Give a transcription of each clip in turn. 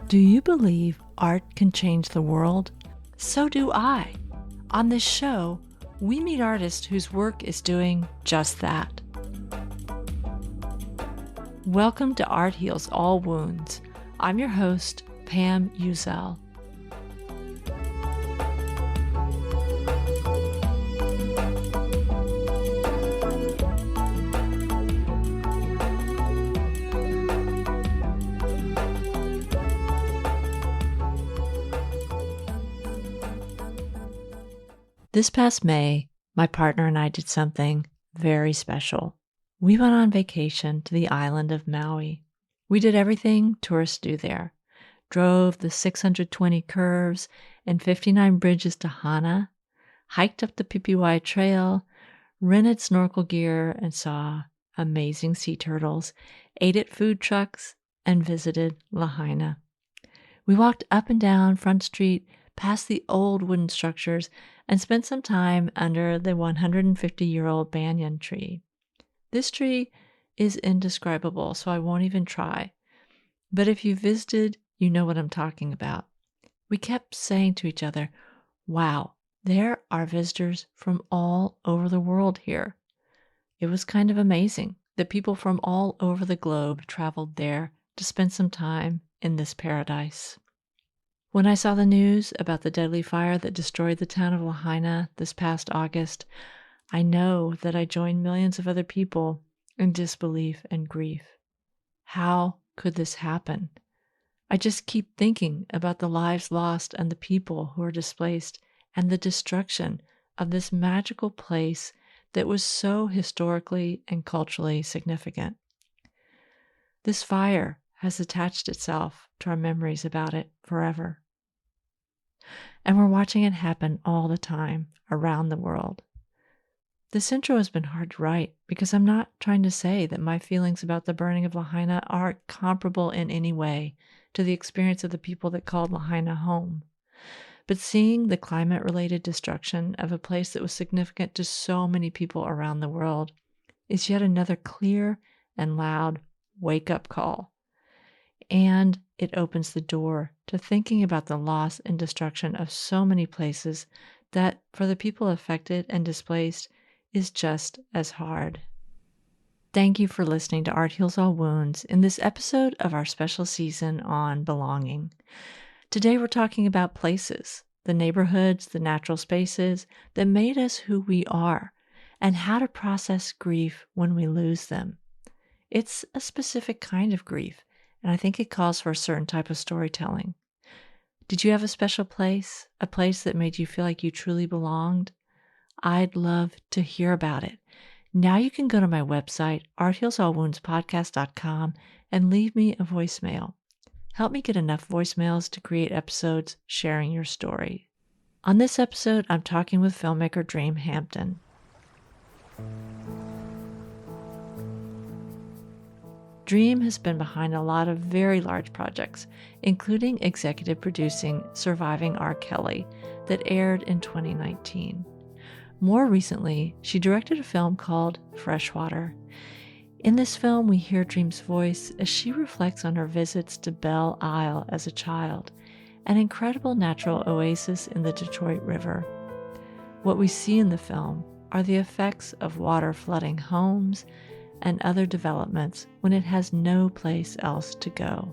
Do you believe art can change the world? So do I. On this show, we meet artists whose work is doing just that. Welcome to Art Heals All Wounds. I'm your host, Pam Uzel. This past May, my partner and I did something very special. We went on vacation to the island of Maui. We did everything tourists do there. Drove the 620 curves and 59 bridges to Hana, hiked up the Pipiwai Trail, rented snorkel gear and saw amazing sea turtles, ate at food trucks, and visited Lahaina. We walked up and down Front Street, past the old wooden structures, and spent some time under the 150-year-old banyan tree. This tree is indescribable, so I won't even try. But if you visited, you know what I'm talking about. We kept saying to each other, wow, there are visitors from all over the world here. It was kind of amazing that people from all over the globe traveled there to spend some time in this paradise. When I saw the news about the deadly fire that destroyed the town of Lahaina this past August, I know that I joined millions of other people in disbelief and grief. How could this happen? I just keep thinking about the lives lost and the people who are displaced and the destruction of this magical place that was so historically and culturally significant. This fire has attached itself to our memories about it forever. And we're watching it happen all the time around the world. This intro has been hard to write because I'm not trying to say that my feelings about the burning of Lahaina are comparable in any way to the experience of the people that called Lahaina home. But seeing the climate-related destruction of a place that was significant to so many people around the world is yet another clear and loud wake-up call. And it opens the door to thinking about the loss and destruction of so many places that, for the people affected and displaced, is just as hard. Thank you for listening to Art Heals All Wounds in this episode of our special season on belonging. Today we're talking about places, the neighborhoods, the natural spaces that made us who we are, and how to process grief when we lose them. It's a specific kind of grief, and I think it calls for a certain type of storytelling. Did you have a special place, a place that made you feel like you truly belonged? I'd love to hear about it. Now you can go to my website, arthealsallwoundspodcast.com, and leave me a voicemail. Help me get enough voicemails to create episodes sharing your story. On this episode, I'm talking with filmmaker Dream Hampton. Dream has been behind a lot of very large projects, including executive producing Surviving R. Kelly that aired in 2019. More recently, she directed a film called Freshwater. In this film, we hear Dream's voice as she reflects on her visits to Belle Isle as a child, an incredible natural oasis in the Detroit River. What we see in the film are the effects of water flooding homes and other developments when it has no place else to go.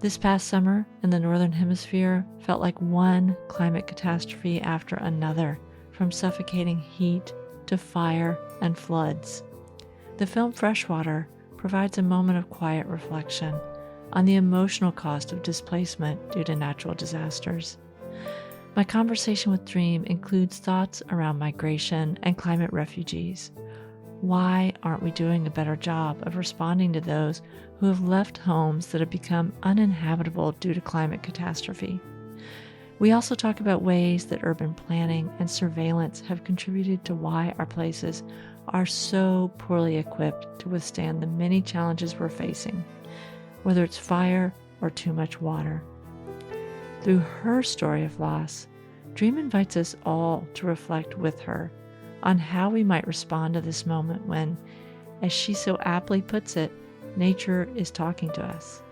This past summer in the Northern Hemisphere felt like one climate catastrophe after another, from suffocating heat to fire and floods. The film Freshwater provides a moment of quiet reflection on the emotional cost of displacement due to natural disasters. My conversation with Dream includes thoughts around migration and climate refugees. Why aren't we doing a better job of responding to those who have left homes that have become uninhabitable due to climate catastrophe? We also talk about ways that urban planning and surveillance have contributed to why our places are so poorly equipped to withstand the many challenges we're facing, whether it's fire or too much water. Through her story of loss, Dream invites us all to reflect with her on how we might respond to this moment when, as she so aptly puts it, nature is talking to us.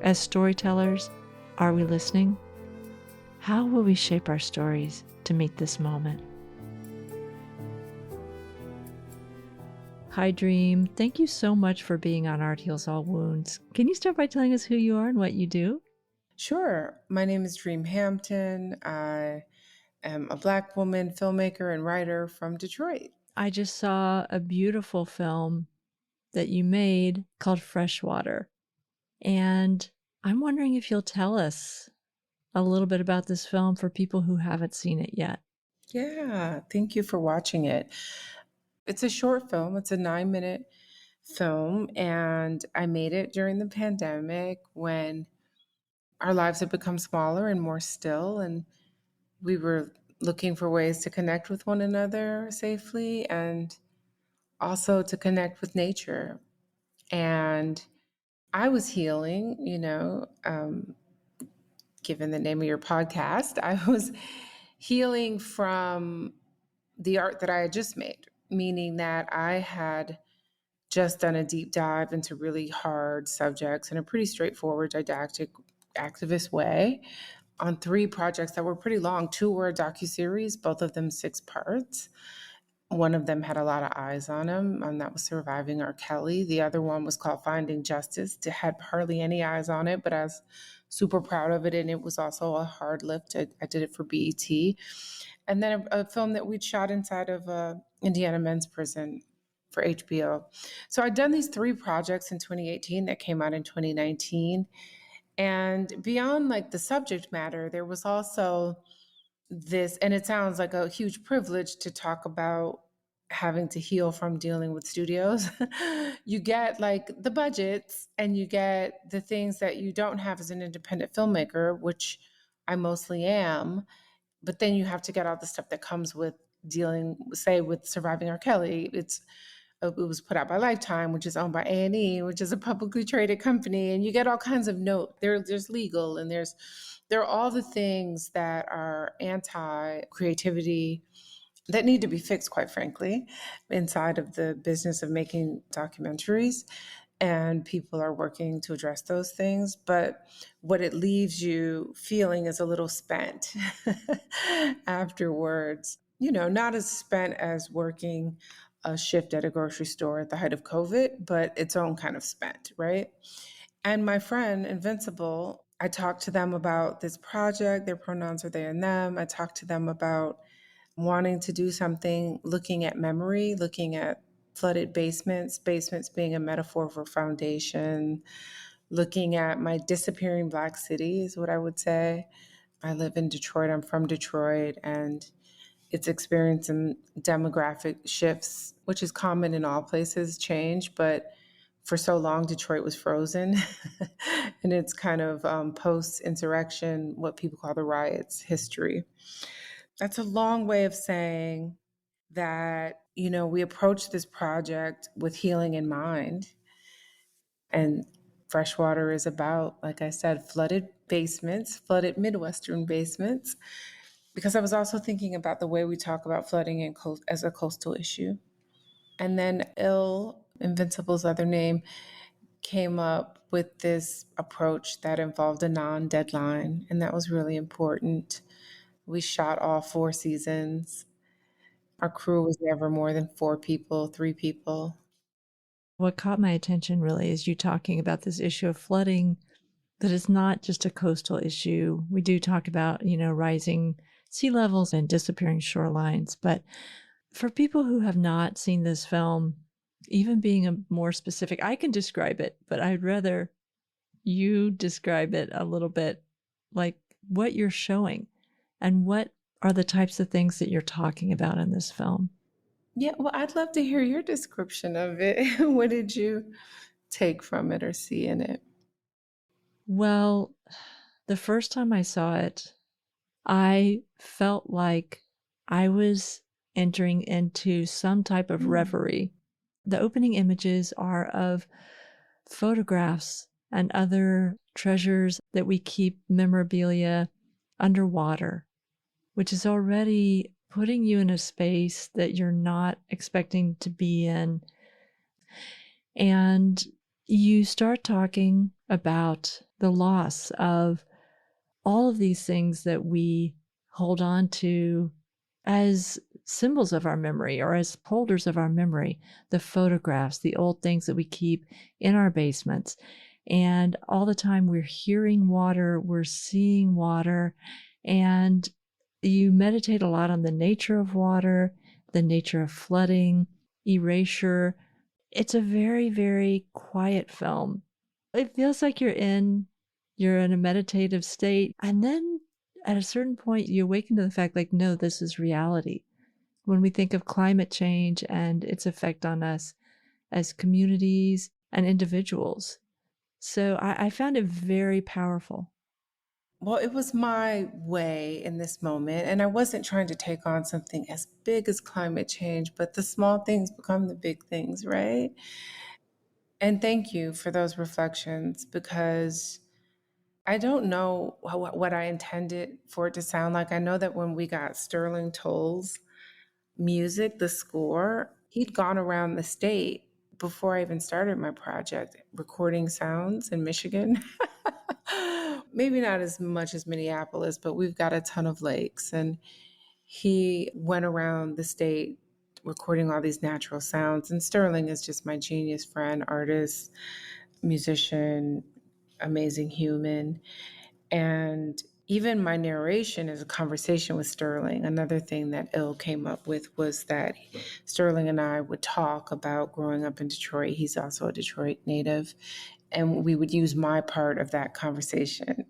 As storytellers, are we listening? How will we shape our stories to meet this moment? Hi, Dream. Thank you so much for being on Art Heals All Wounds. Can you start by telling us who you are and what you do? Sure. My name is Dream Hampton. I am a Black woman, filmmaker, and writer from Detroit. I just saw a beautiful film that you made called Freshwater. And I'm wondering if you'll tell us a little bit about this film for people who haven't seen it yet. Yeah, thank you for watching it. It's a short film, it's a 9-minute film, and I made it during the pandemic when our lives had become smaller and more still, and we were looking for ways to connect with one another safely and also to connect with nature. And I was healing, given the name of your podcast, I was healing from the art that I had just made, meaning that I had just done a deep dive into really hard subjects in a pretty straightforward, didactic, activist way on 3 projects that were pretty long. 2 were a docuseries, both of them 6 parts. One of them had a lot of eyes on him, and that was Surviving R. Kelly. The other one was called Finding Justice. It had hardly any eyes on it, but I was super proud of it, and it was also a hard lift. I did it for BET. And then a film that we'd shot inside of Indiana men's prison for HBO. So I'd done these 3 projects in 2018 that came out in 2019. And beyond like the subject matter, there was also this, and it sounds like a huge privilege to talk about having to heal from dealing with studios. You get like the budgets and you get the things that you don't have as an independent filmmaker, which I mostly am. But then you have to get all the stuff that comes with dealing, say, with Surviving R. Kelly. It was put out by Lifetime, which is owned by A&E, which is a publicly traded company, and you get all kinds of there's legal, and there are all the things that are anti creativity that need to be fixed, quite frankly, inside of the business of making documentaries. And people are working to address those things. But what it leaves you feeling is a little spent afterwards. Not as spent as working a shift at a grocery store at the height of COVID, but its own kind of spent, right? And my friend, Invincible, I talked to them about this project. Their pronouns are they and them. I talked to them about wanting to do something looking at memory, looking at flooded basements being a metaphor for foundation, looking at my disappearing Black city is what I would say. I live in Detroit, I'm from Detroit, and it's experiencing demographic shifts, which is common in all places, change, but for so long, Detroit was frozen. And it's kind of post insurrection, what people call the riots history. That's a long way of saying that, we approach this project with healing in mind. And Freshwater is about, like I said, flooded basements, flooded Midwestern basements, because I was also thinking about the way we talk about flooding as a coastal issue. And then Invincible's other name, came up with this approach that involved a non deadline, and that was really important. We shot all 4 seasons. Our crew was never more than 4 people, 3 people. What caught my attention really is you talking about this issue of flooding, that it's not just a coastal issue. We do talk about, rising sea levels and disappearing shorelines. But for people who have not seen this film, even being a more specific, I can describe it, but I'd rather you describe it a little bit, like what you're showing and what are the types of things that you're talking about in this film. Yeah, well, I'd love to hear your description of it. What did you take from it or see in it? Well, the first time I saw it, I felt like I was entering into some type of reverie. The opening images are of photographs and other treasures that we keep memorabilia underwater, which is already putting you in a space that you're not expecting to be in. And you start talking about the loss of all of these things that we hold on to as symbols of our memory or as holders of our memory, the photographs, the old things that we keep in our basements. And all the time we're hearing water, we're seeing water, and you meditate a lot on the nature of water, the nature of flooding, erasure. It's a very, very quiet film. It feels like you're in a meditative state, and then at a certain point, you awaken to the fact, like, no, this is reality. When we think of climate change and its effect on us as communities and individuals. So I found it very powerful. Well, it was my way in this moment, and I wasn't trying to take on something as big as climate change, but the small things become the big things, right? And thank you for those reflections because I don't know what I intended for it to sound like. I know that when we got Sterling Toll's music, the score, he'd gone around the state before I even started my project, recording sounds in Michigan. Maybe not as much as Minneapolis, but we've got a ton of lakes. And he went around the state recording all these natural sounds. And Sterling is just my genius friend, artist, musician, amazing human. And even my narration is a conversation with Sterling. Another thing that Il came up with was that Sterling and I would talk about growing up in Detroit. He's also a Detroit native. And we would use my part of that conversation.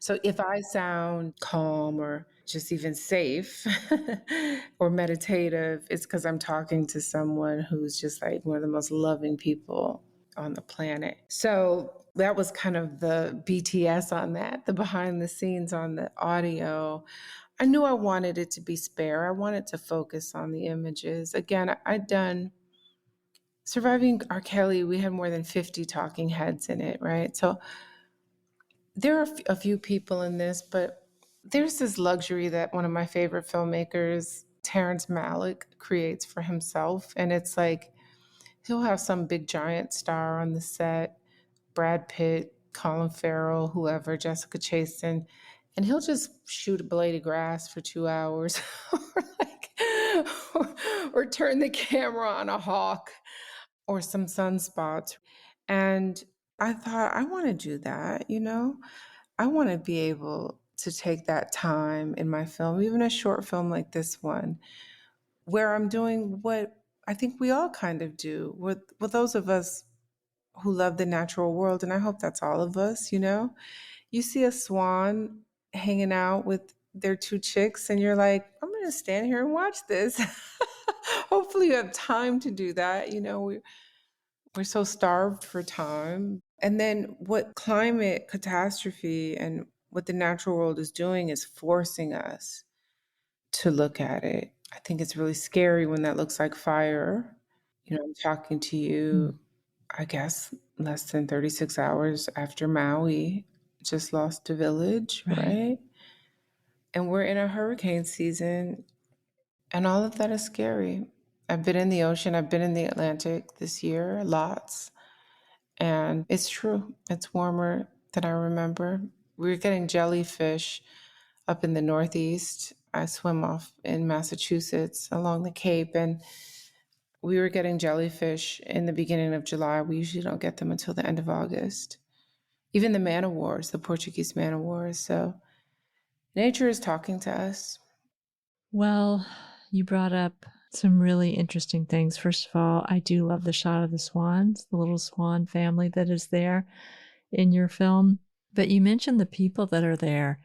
So if I sound calm or just even safe or meditative, it's because I'm talking to someone who's just like one of the most loving people on the planet. So that was kind of the BTS on that, the behind the scenes on the audio. I knew I wanted it to be spare. I wanted to focus on the images. Again, I'd done Surviving R. Kelly, we had more than 50 talking heads in it, right? So there are a few people in this, but there's this luxury that one of my favorite filmmakers, Terrence Malick, creates for himself. And it's like he'll have some big giant star on the set, Brad Pitt, Colin Farrell, whoever, Jessica Chastain, and he'll just shoot a blade of grass for 2 hours or or turn the camera on a hawk or some sunspots. And I thought, I want to do that, you know? I want to be able to take that time in my film, even a short film like this one, where I'm doing what I think we all kind of do with those of us who love the natural world. And I hope that's all of us, you know? You see a swan hanging out with their two chicks, and you're like, I'm going to stand here and watch this. Hopefully, you have time to do that. You know, we're so starved for time. And then what climate catastrophe and what the natural world is doing is forcing us to look at it. I think it's really scary when that looks like fire. You know, I'm talking to Mm, you, I guess, less than 36 hours after Maui just lost a village, right. right? And we're in a hurricane season, and all of that is scary. I've been in the ocean, I've been in the Atlantic this year, lots. And it's true, it's warmer than I remember. We were getting jellyfish up in the Northeast. I swim off in Massachusetts along the Cape, and we were getting jellyfish in the beginning of July. We usually don't get them until the end of August. Even the man o' wars, the Portuguese man o' wars. So nature is talking to us. Well, you brought up some really interesting things. First of all, I do love the shot of the swans, the little swan family that is there in your film. But you mentioned the people that are there,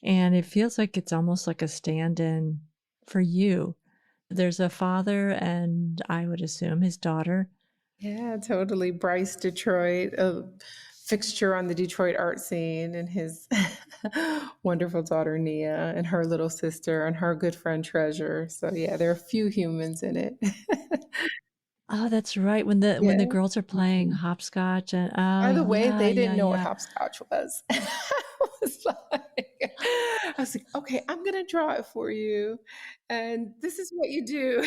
and it feels like it's almost like a stand in for you. There's a father, and I would assume his daughter. Yeah, totally. Bryce Detroit, a fixture on the Detroit art scene, and his wonderful daughter Nia, and her little sister, and her good friend Treasure. So yeah, there are a few humans in it. Oh, that's right. When the Yeah. girls are playing hopscotch and oh By the way, yeah, they yeah, didn't know what yeah. hopscotch was. I was like, was like, okay, I'm going to draw it for you. And this is what you do.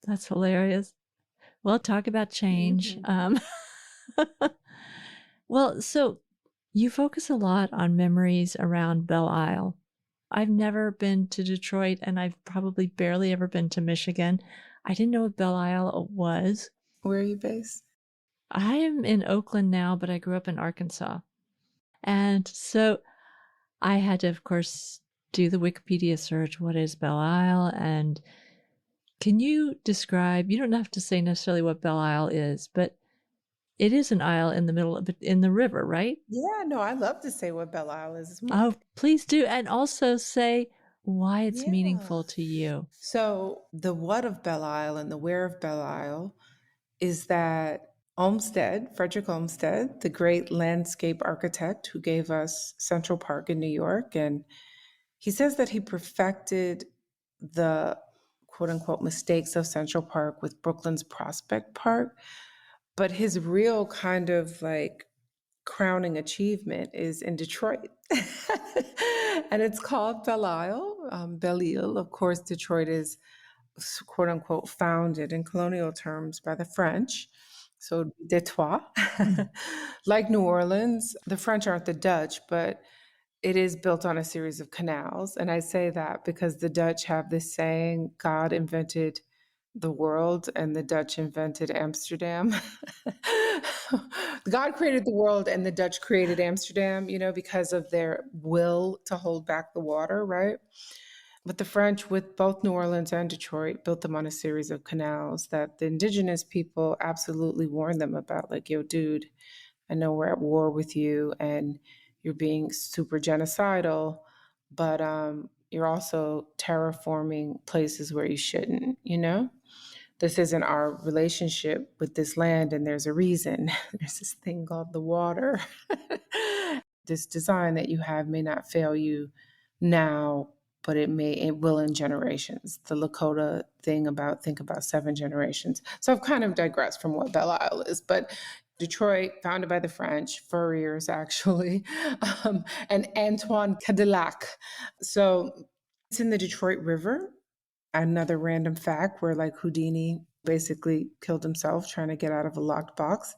That's hilarious. Well, talk about change. Mhm. Well, so you focus a lot on memories around Belle Isle. I've never been to Detroit, and I've probably barely ever been to Michigan. I didn't know what Belle Isle was. Where are you based? I am in Oakland now, but I grew up in Arkansas. And so I had to, of course, do the Wikipedia search. What is Belle Isle? And can you describe, you don't have to say necessarily what Belle Isle is, but it is an isle in the middle of in the river, right? Yeah, no, I love to say what Belle Isle is. Oh, please do. And also say why it's Yeah. meaningful to you. So the what of Belle Isle and the where of Belle Isle is that Olmsted, Frederick Olmsted, the great landscape architect who gave us Central Park in New York, and he says that he perfected the quote unquote mistakes of Central Park with Brooklyn's Prospect Park. But his real kind of like crowning achievement is in Detroit. And it's called Belle Isle. Belle Isle. Of course, Detroit is quote unquote founded in colonial terms by the French. So Detroit. Mm. Like New Orleans, the French aren't the Dutch, but it is built on a series of canals. And I say that because the Dutch have this saying, God invented the world and the Dutch invented Amsterdam. God created the world and the Dutch created Amsterdam, because of their will to hold back the water, right? But the French, with both New Orleans and Detroit, built them on a series of canals that the indigenous people absolutely warned them about. Like, yo, dude, I know we're at war with you and you're being super genocidal, but you're also terraforming places where you shouldn't. This isn't our relationship with this land, and there's a reason. There's this thing called the water. This design that you have may not fail you now, but it will in generations. The Lakota thing about think about 7 generations. So I've kind of digressed from what Belle Isle is, but Detroit, founded by the French, furriers actually, and Antoine Cadillac. So it's in the Detroit River. Another random fact where like Houdini basically killed himself trying to get out of a locked box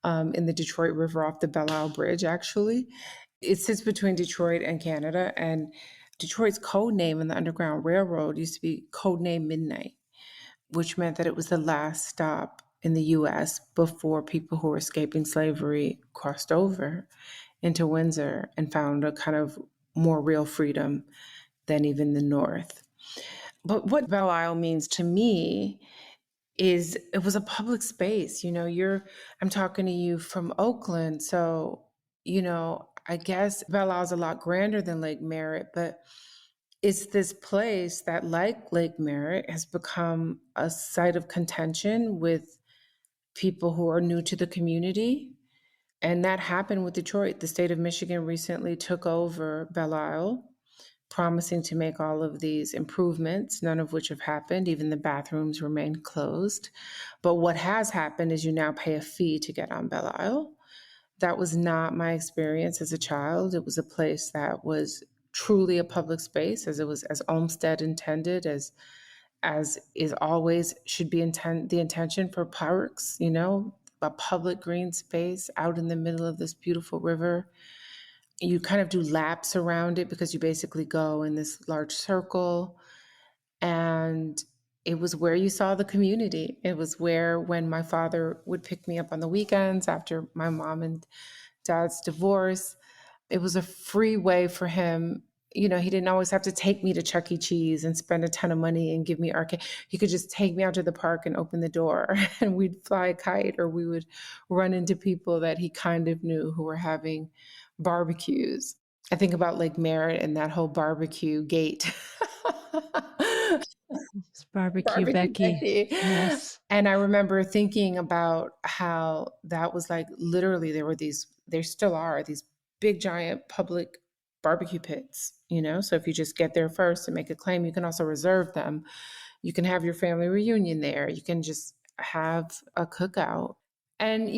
in the Detroit River off the Belle Isle Bridge, actually. It sits between Detroit and Canada, and Detroit's code name in the Underground Railroad used to be Code Name Midnight, which meant that it was the last stop in the US before people who were escaping slavery crossed over into Windsor and found a kind of more real freedom than even the North. But what Belle Isle means to me is it was a public space. I'm talking to you from Oakland. So, I guess Belle Isle's a lot grander than Lake Merritt, but it's this place that, like Lake Merritt, has become a site of contention with people who are new to the community. And that happened with Detroit. The state of Michigan recently took over Belle Isle, promising to make all of these improvements, none of which have happened. Even the bathrooms remain closed. But what has happened is you now pay a fee to get on Belle Isle. That was not my experience as a child. It was a place that was truly a public space, as Olmsted intended, as is always should be the intention for parks, a public green space out in the middle of this beautiful river. You kind of do laps around it because you basically go in this large circle. And it was where you saw the community. It was where, when my father would pick me up on the weekends after my mom and dad's divorce, it was a free way for him. He didn't always have to take me to Chuck E. Cheese and spend a ton of money and give me arcade. He could just take me out to the park and open the door and we'd fly a kite, or we would run into people that he kind of knew who were having barbecues. I think about Lake Merritt and that whole barbecue gate. It's barbecue Barbecue Becky. Becky. Yes. And I remember thinking about how that was like literally there still are these big giant public barbecue pits. So if you just get there first and make a claim, you can also reserve them. You can have your family reunion there. You can just have a cookout. And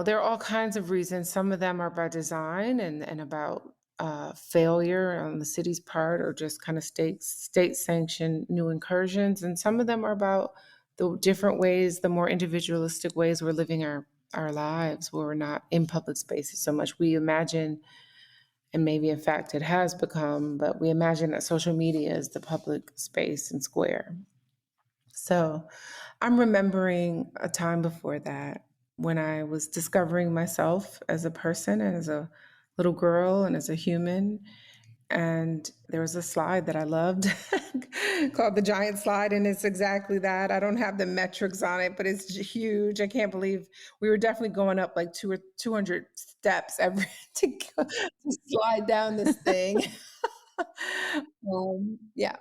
there are all kinds of reasons. Some of them are by design and about failure on the city's part, or just kind of state sanctioned new incursions. And some of them are about the different ways, the more individualistic ways we're living our lives, where we're not in public spaces so much. We imagine, and maybe in fact it has become, but we imagine that social media is the public space and square. So I'm remembering a time before that when I was discovering myself as a person and as a little girl and as a human. And there was a slide that I loved called the Giant Slide, and it's exactly that. I don't have the metrics on it, but it's huge. I can't believe we were definitely going up like 200 steps every to slide down this thing. Yeah,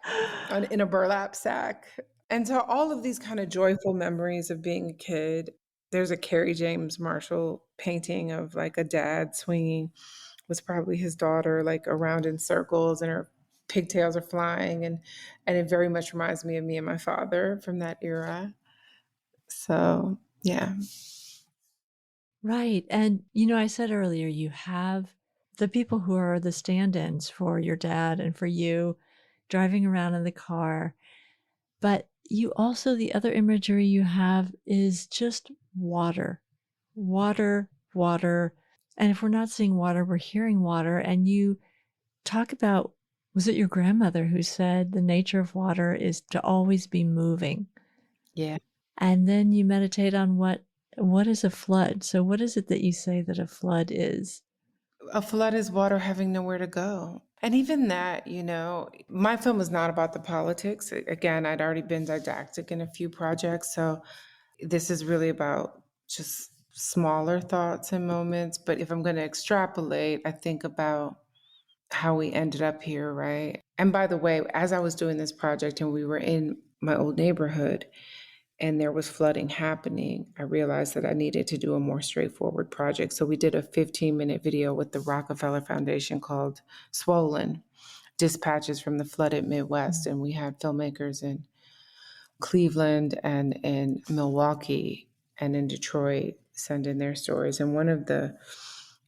in a burlap sack. And so all of these kind of joyful memories of being a kid. There's a Kerry James Marshall painting of like a dad swinging, was probably his daughter, like around in circles, and her pigtails are flying, and it very much reminds me of me and my father from that era. So yeah. Right. And, I said earlier, you have the people who are the stand ins for your dad and for you driving around in the car. But you also, the other imagery you have is just water, water, water. And if we're not seeing water, we're hearing water. And you talk about, was it your grandmother who said the nature of water is to always be moving? Yeah. And then you meditate on what is a flood? So what is it that you say that a flood is? A flood is water having nowhere to go. And even that, my film is not about the politics. Again, I'd already been didactic in a few projects. So this is really about just smaller thoughts and moments. But if I'm going to extrapolate, I think about how we ended up here, right? And by the way, as I was doing this project and we were in my old neighborhood and there was flooding happening, I realized that I needed to do a more straightforward project. So we did a 15-minute video with the Rockefeller Foundation called Swollen, Dispatches from the Flooded Midwest. And we had filmmakers in Cleveland and in Milwaukee and in Detroit send in their stories. And one of the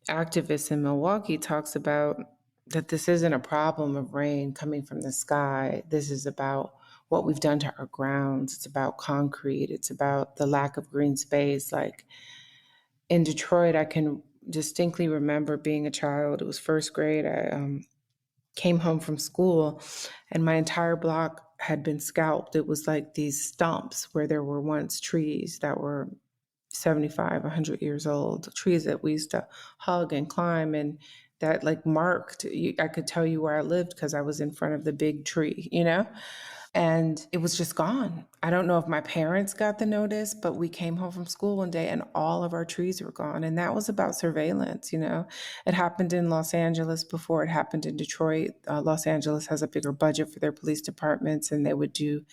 activists in Milwaukee talks about that this isn't a problem of rain coming from the sky. This is about what we've done to our grounds. It's about concrete. It's about the lack of green space. Like in Detroit, I can distinctly remember being a child. It was first grade. I came home from school and my entire block had been scalped. It was like these stumps where there were once trees that were 75, 100 years old, trees that we used to hug and climb, and that like marked, I could tell you where I lived because I was in front of the big tree. And it was just gone. I don't know if my parents got the notice, but we came home from school one day and all of our trees were gone. And that was about surveillance. It happened in Los Angeles before it happened in Detroit. Los Angeles has a bigger budget for their police departments, and they would do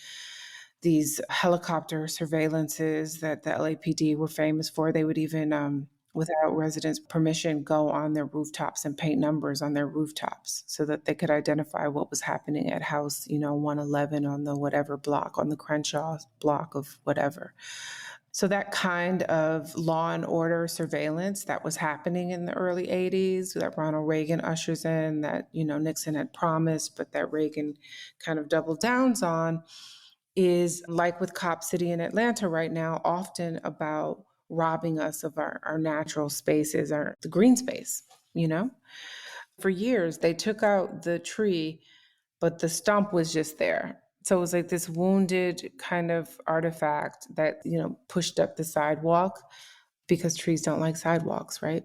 these helicopter surveillances that the LAPD were famous for. They would even, without residents' permission, go on their rooftops and paint numbers on their rooftops so that they could identify what was happening at house, 111 on the whatever block, on the Crenshaw block of whatever. So that kind of law and order surveillance that was happening in the early 80s, that Ronald Reagan ushers in, that, Nixon had promised, but that Reagan kind of doubled downs on, is like with Cop City in Atlanta right now, often about robbing us of our natural spaces, the green space. For years, they took out the tree, but the stump was just there. So it was like this wounded kind of artifact that, pushed up the sidewalk because trees don't like sidewalks, right?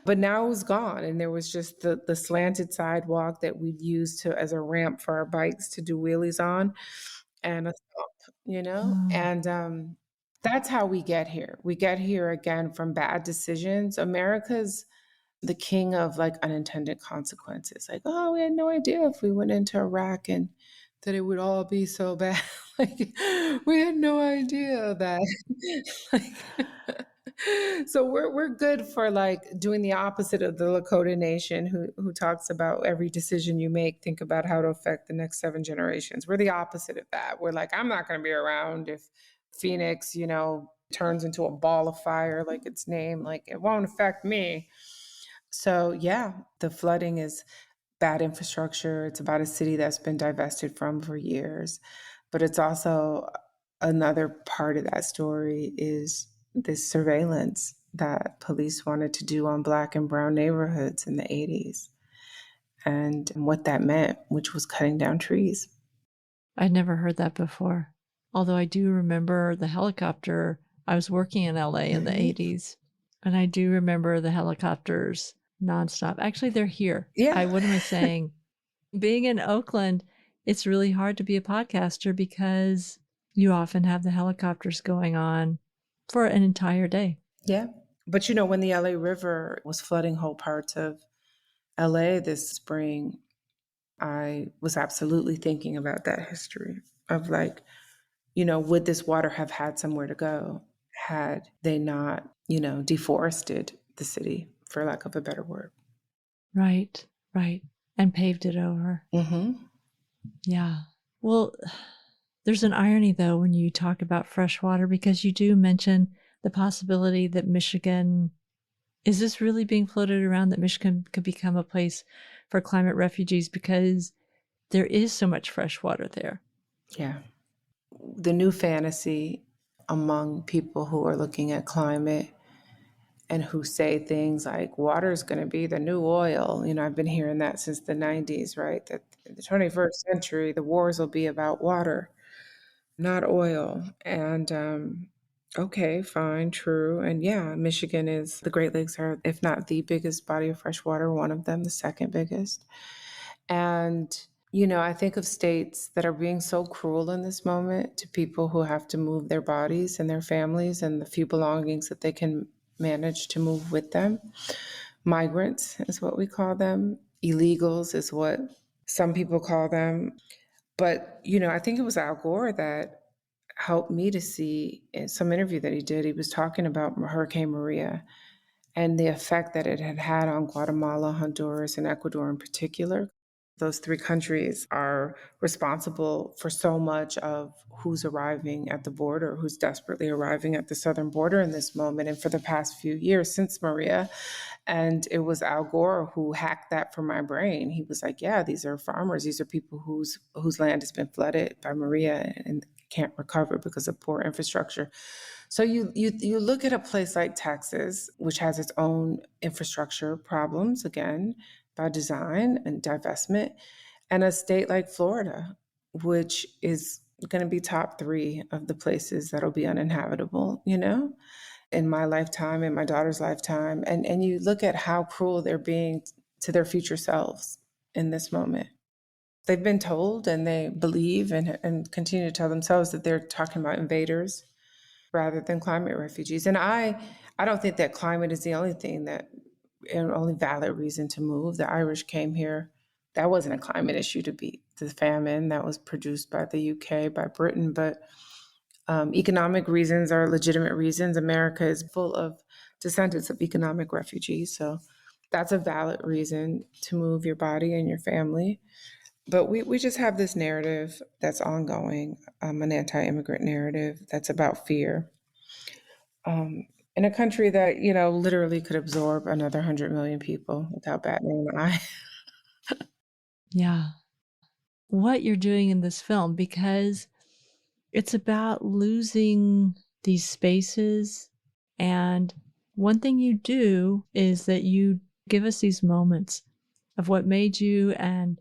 But now it was gone, and there was just the slanted sidewalk that we'd use as a ramp for our bikes to do wheelies on, and a stump. Mm. And that's how we get here. We get here again from bad decisions. America's the king of like unintended consequences. Like, oh, we had no idea if we went into Iraq and that it would all be so bad. Like, we had no idea that. So we're good for like doing the opposite of the Lakota Nation, who talks about every decision you make, think about how to affect the next 7 generations. We're the opposite of that. We're like, I'm not going to be around if Phoenix, turns into a ball of fire like its name. Like, it won't affect me. So, yeah, the flooding is bad infrastructure. It's about a city that's been divested from for years. But it's also another part of that story is this surveillance that police wanted to do on Black and brown neighborhoods in the 80s and what that meant, which was cutting down trees. I'd never heard that before. Although I do remember the helicopter. I was working in LA in the Mhm. 80s, and I do remember the helicopters nonstop. Actually, they're here. Yeah. What am I saying? Being in Oakland, it's really hard to be a podcaster because you often have the helicopters going on for an entire day. Yeah. But when the LA River was flooding whole parts of LA this spring, I was absolutely thinking about that history of like, would this water have had somewhere to go had they not, deforested the city, for lack of a better word? Right, right. And paved it over. Mm-hmm. Yeah. Well, there's an irony, though, when you talk about freshwater, because you do mention the possibility that Michigan is this really being floated around that Michigan could become a place for climate refugees because there is so much fresh water there. Yeah. The new fantasy among people who are looking at climate and who say things like water is going to be the new oil. I've been hearing that since the 90s, right? That in the 21st century, the wars will be about water, not oil. And okay, fine, true. And yeah, Michigan is, the Great Lakes are, if not the biggest body of fresh water, one of them, the second biggest. And, I think of states that are being so cruel in this moment to people who have to move their bodies and their families and the few belongings that they can manage to move with them. Migrants is what we call them. Illegals is what some people call them. But, I think it was Al Gore that helped me to see in some interview that he did. He was talking about Hurricane Maria and the effect that it had had on Guatemala, Honduras, and Ecuador in particular. Those three countries are responsible for so much of who's arriving at the border, who's desperately arriving at the southern border in this moment. And for the past few years since Maria, and it was Al Gore who hacked that from my brain. He was like, "Yeah, these are farmers. These are people whose land has been flooded by Maria and can't recover because of poor infrastructure." So you look at a place like Texas, which has its own infrastructure problems, again, by design and divestment, and a state like Florida, which is going to be top three of the places that'll be uninhabitable, in my lifetime, in my daughter's lifetime. And you look at how cruel they're being to their future selves in this moment. They've been told and they believe and continue to tell themselves that they're talking about invaders rather than climate refugees. And I don't think that climate is the only thing that an only valid reason to move. The Irish came here. That wasn't a climate issue to beat the famine that was produced by the UK, by Britain, but economic reasons are legitimate reasons. America is full of descendants of economic refugees. So that's a valid reason to move your body and your family. But we just have this narrative that's ongoing, an anti immigrant narrative that's about fear. In a country that, literally could absorb another 100 million people without batting an eye. Yeah. What you're doing in this film, because it's about losing these spaces. And one thing you do is that you give us these moments of what made you and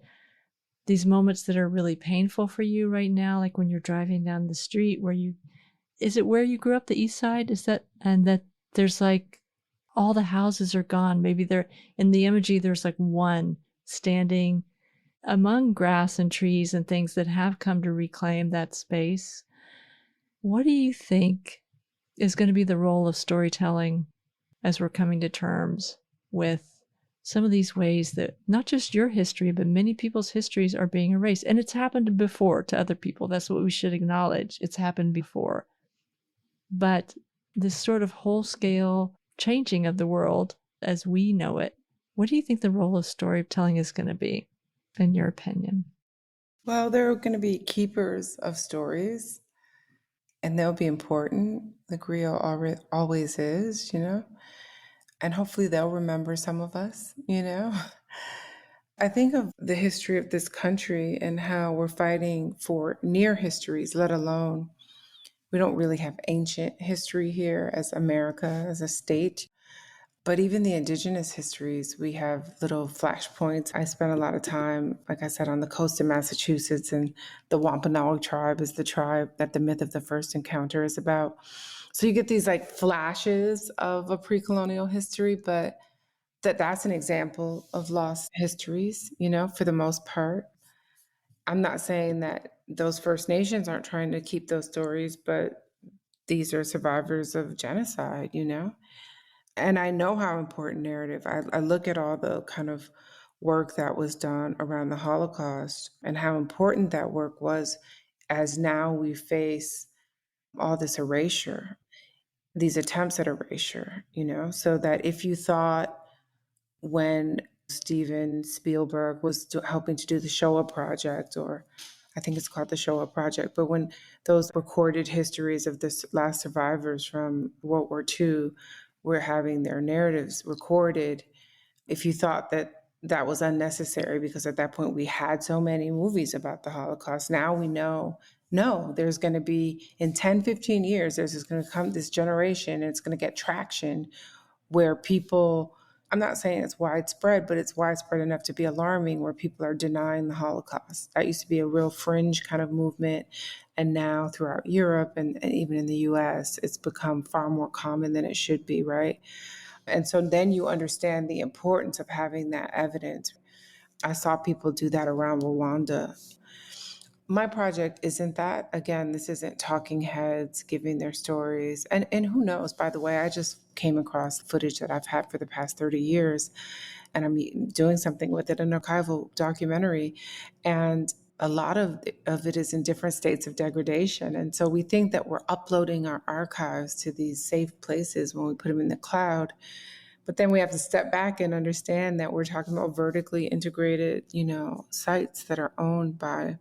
these moments that are really painful for you right now, like when you're driving down the street is it where you grew up, the east side? Is that, and that there's like all the houses are gone. Maybe they're in the imagery, there's like one standing among grass and trees and things that have come to reclaim that space. What do you think is going to be the role of storytelling as we're coming to terms with some of these ways that not just your history, but many people's histories are being erased? And it's happened before to other people. That's what we should acknowledge. It's happened before. But this sort of whole scale changing of the world as we know it, what do you think the role of storytelling is going to be, in your opinion? Well, they're going to be keepers of stories and they'll be important. Like Rio always is, and hopefully they'll remember some of us, you know? I think of the history of this country and how we're fighting for near histories, let alone we don't really have ancient history here as America, as a state. But even the indigenous histories, we have little flashpoints. I spent a lot of time, like I said, on the coast of Massachusetts, and the Wampanoag tribe is the tribe that the myth of the first encounter is about. So you get these like flashes of a pre-colonial history, but that's an example of lost histories, you know, for the most part. I'm not saying that those First Nations aren't trying to keep those stories, but these are survivors of genocide, you know? And I know how important narrative. I look at all the kind of work that was done around the Holocaust and how important that work was as now we face all this erasure, these attempts at erasure, you know, so that if you thought when Steven Spielberg was helping to do the Shoah Project, or I think it's called the Shoah Project, but when those recorded histories of the last survivors from World War II were having their narratives recorded, if you thought that that was unnecessary because at that point we had so many movies about the Holocaust, now we know no, there's going to be in 10, 15 years, there's just going to come this generation and it's going to get traction where people, I'm not saying it's widespread, but it's widespread enough to be alarming where people are denying the Holocaust. That used to be a real fringe kind of movement. And now throughout Europe and even in the US, it's become far more common than it should be, right? And so then you understand the importance of having that evidence. I saw people do that around Rwanda. My project isn't that. Again, this isn't talking heads giving their stories. And who knows, by the way, I just came across footage that I've had for the past 30 years and I'm doing something with it, an archival documentary. And a lot of it is in different states of degradation. And so we think that we're uploading our archives to these safe places when we put them in the cloud. But then we have to step back and understand that we're talking about vertically integrated, you know, sites that are owned by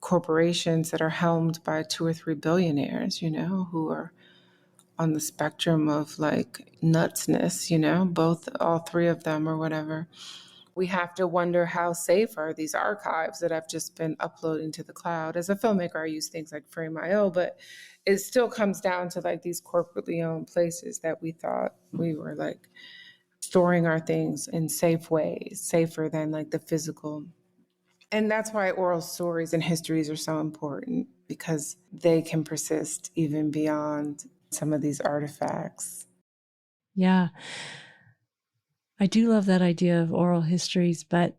corporations that are helmed by 2 or 3 billionaires, you know, who are on the spectrum of like nutsness, you know, both, all three of them or whatever. We have to wonder how safe are these archives that I've just been uploading to the cloud. As a filmmaker, I use things like Frame.io, but it still comes down to like these corporately owned places that we thought we were like storing our things in safe ways, safer than like the physical. And that's why oral stories and histories are so important because they can persist even beyond some of these artifacts. Yeah. I do love that idea of oral histories, but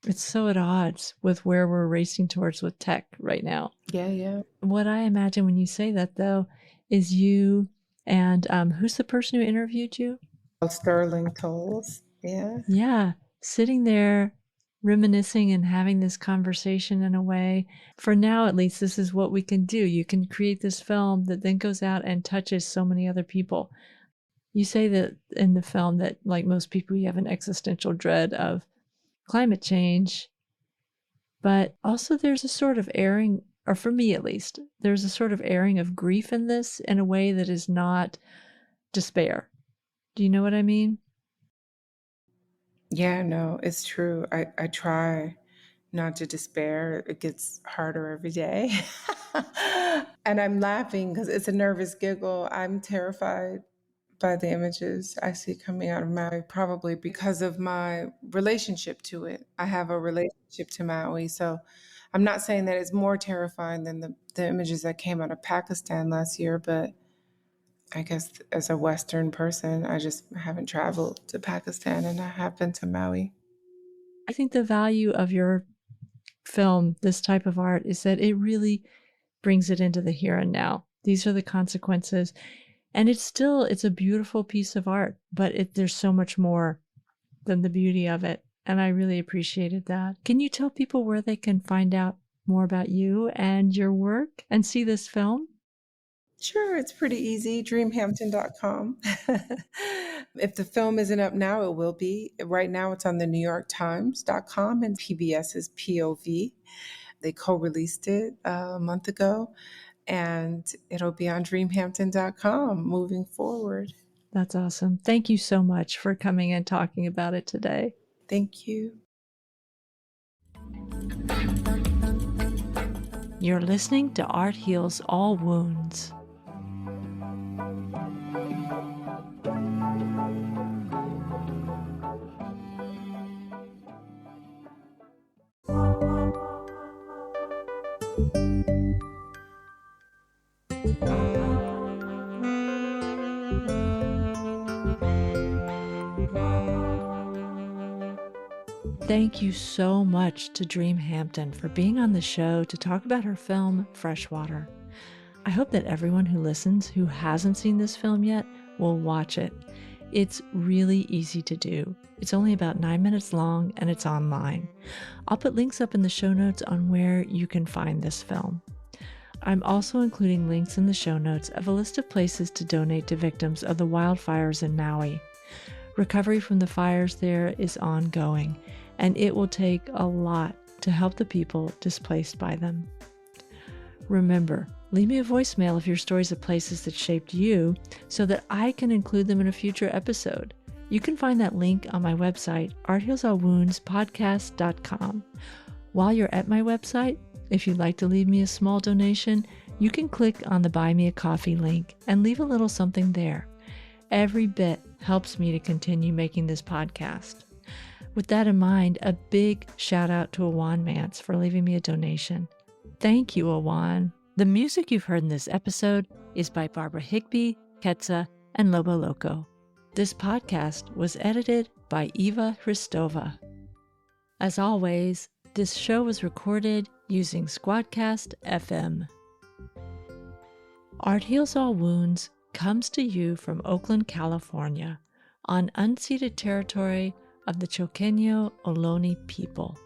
it's so at odds with where we're racing towards with tech right now. Yeah, yeah. What I imagine when you say that, though, is you and who's the person who interviewed you? Sterling Tolls. Yeah. Yeah, sitting there reminiscing and having this conversation in a way. For now, at least, this is what we can do. You can create this film that then goes out and touches so many other people. You say that in the film that, like most people, you have an existential dread of climate change, but also there's a sort of airing, or for me at least, there's a sort of airing of grief in this in a way that is not despair. Do you know what I mean? Yeah, no, it's true. I try not to despair. It gets harder every day. And I'm laughing because it's a nervous giggle. I'm terrified by the images I see coming out of Maui, probably because of my relationship to it. I have a relationship to Maui. So I'm not saying that it's more terrifying than the images that came out of Pakistan last year, but I guess as a Western person, I just haven't traveled to Pakistan and I have been to Maui. I think the value of your film, this type of art, is that it really brings it into the here and now. These are the consequences. And it's a beautiful piece of art, but there's so much more than the beauty of it. And I really appreciated that. Can you tell people where they can find out more about you and your work and see this film? Sure, it's pretty easy. Dreamhampton.com. If the film isn't up now, it will be. Right now, it's on the NewYorkTimes.com and PBS's POV. They co released it a month ago, and it'll be on Dreamhampton.com moving forward. That's awesome. Thank you so much for coming and talking about it today. Thank you. You're listening to Art Heals All Wounds. Thank you so much to Dream Hampton for being on the show to talk about her film, Freshwater. I hope that everyone who listens who hasn't seen this film yet will watch it. It's really easy to do. It's only about 9 minutes long and it's online. I'll put links up in the show notes on where you can find this film. I'm also including links in the show notes of a list of places to donate to victims of the wildfires in Maui. Recovery from the fires there is ongoing, and it will take a lot to help the people displaced by them. Remember, leave me a voicemail of your stories of places that shaped you so that I can include them in a future episode. You can find that link on my website, arthealsallwoundspodcast.com. While you're at my website, if you'd like to leave me a small donation, you can click on the Buy Me a Coffee link and leave a little something there. Every bit helps me to continue making this podcast. With that in mind, a big shout out to Awan Mance for leaving me a donation. Thank you, Awan. The music you've heard in this episode is by Barbara Higbee, Ketsa, and Lobo Loco. This podcast was edited by Eva Hristova. As always, this show was recorded using Squadcast FM. Art Heals All Wounds comes to you from Oakland, California, on unceded territory of the Choqueño Ohlone people.